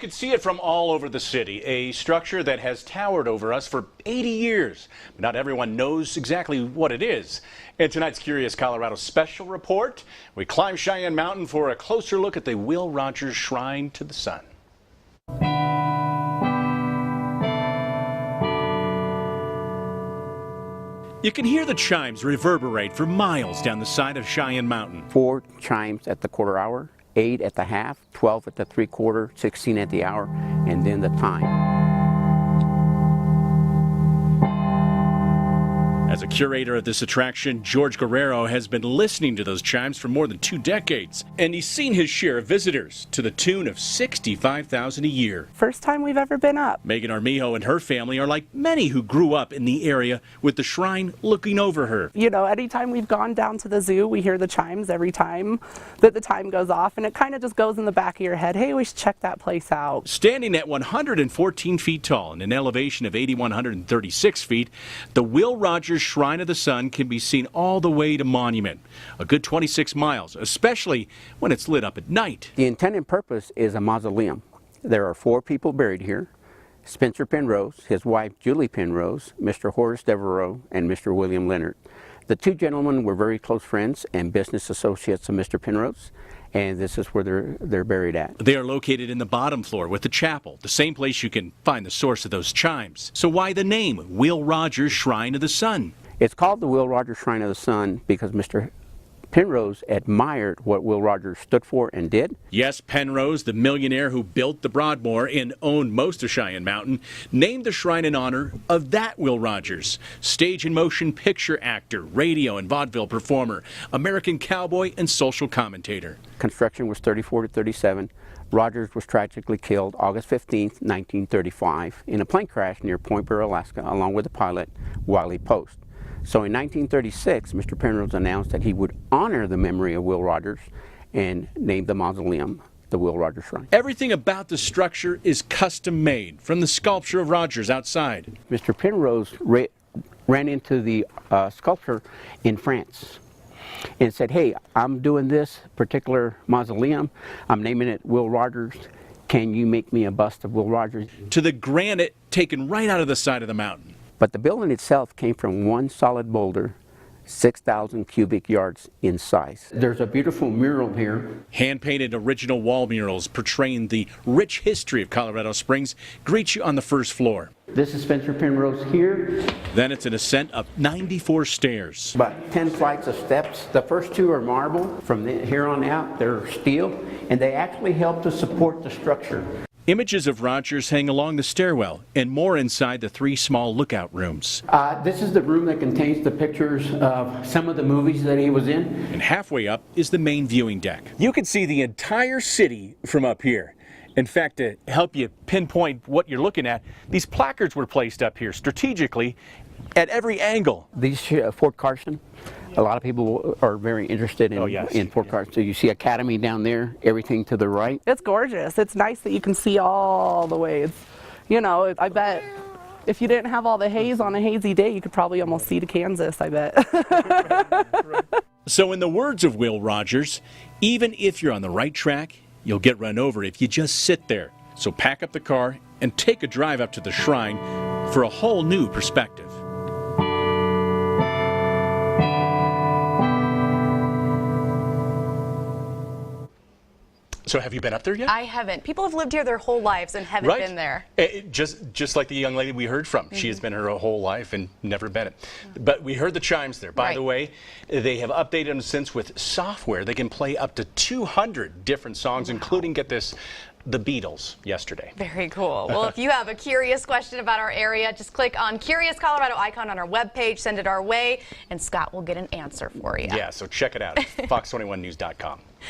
can see it from all over the city, a structure that has towered over us for 80 years. But not everyone knows exactly what it is. In tonight's Curious Colorado special report, we climb Cheyenne Mountain for a closer look at the Will Rogers Shrine to the Sun. You can hear the chimes reverberate for miles down the side of Cheyenne Mountain. 4 chimes at the quarter hour, 8 at the half, 12 at the 3/4, 16 at the hour, and then the time. As a curator of this attraction, George Guerrero has been listening to those chimes for more than 2 decades, and he's seen his share of visitors to the tune of 65,000 a year. First time we've ever been up. Megan Armijo and her family are like many who grew up in the area with the shrine looking over her. You know, anytime we've gone down to the zoo, we hear the chimes every time that the time goes off, and it kind of just goes in the back of your head, hey, we should check that place out. Standing at 114 feet tall and an elevation of 8,136 feet, the Will Rogers Shrine of the Sun can be seen all the way to Monument, a good 26 miles, especially when it's lit up at night. The intended purpose is a mausoleum. There are 4 people buried here: Spencer Penrose, his wife Julie Penrose, Mr. Horace Devereaux, and Mr. William Leonard. The 2 gentlemen were very close friends and business associates of Mr. Penrose, and this is where they're buried at. They are located in the bottom floor with the chapel, the same place you can find the source of those chimes. So why the name Will Rogers Shrine of the Sun? It's called the Will Rogers Shrine of the Sun because Mr. Penrose admired what Will Rogers stood for and did. Yes, Penrose, the millionaire who built the Broadmoor and owned most of Cheyenne Mountain, named the shrine in honor of that Will Rogers, stage and motion picture actor, radio and vaudeville performer, American cowboy, and social commentator. Construction was 34 to 37. Rogers was tragically killed August 15, 1935, in a plane crash near Point Bear, Alaska, along with the pilot, Wiley Post. So in 1936, Mr. Penrose announced that he would honor the memory of Will Rogers and named the mausoleum the Will Rogers Shrine. Everything about the structure is custom made from the sculpture of Rogers outside. Mr. Penrose ran into the sculptor in France and said, hey, I'm doing this particular mausoleum. I'm naming it Will Rogers. Can you make me a bust of Will Rogers? To the granite taken right out of the side of the mountain. But the building itself came from one solid boulder, 6,000 cubic yards in size. There's a beautiful mural here. Hand-painted original wall murals portraying the rich history of Colorado Springs greet you on the first floor. This is Spencer Penrose here. Then it's an ascent of 94 stairs. About 10 flights of steps. The first 2 are marble. From here on out, they're steel, and they actually help to support the structure. Images of Rogers hang along the stairwell and more inside the 3 small lookout rooms. This is the room that contains the pictures of some of the movies that he was in. And halfway up is the main viewing deck. You can see the entire city from up here. In fact, to help you pinpoint what you're looking at, these placards were placed up here strategically at every angle. These Fort Carson, a lot of people are very interested in Fort Carson. So you see Academy down there, everything to the right. It's gorgeous. It's nice that you can see all the way. It's, you know, I bet if you didn't have all the haze on a hazy day, you could probably almost see to Kansas, I bet. So in the words of Will Rogers, even if you're on the right track, you'll get run over if you just sit there. So pack up the car and take a drive up to the shrine for a whole new perspective. So have you been up there yet? I haven't. People have lived here their whole lives and haven't been there. Just like the young lady we heard from. She has been her whole life and never been it. But we heard the chimes there. By the way, they have updated them since with software. They can play up to 200 different songs, including, get this, the Beatles yesterday. Very cool. Well, if you have a curious question about our area, just click on Curious Colorado icon on our webpage, send it our way, and Scott will get an answer for you. Yeah, so check it out, fox21news.com.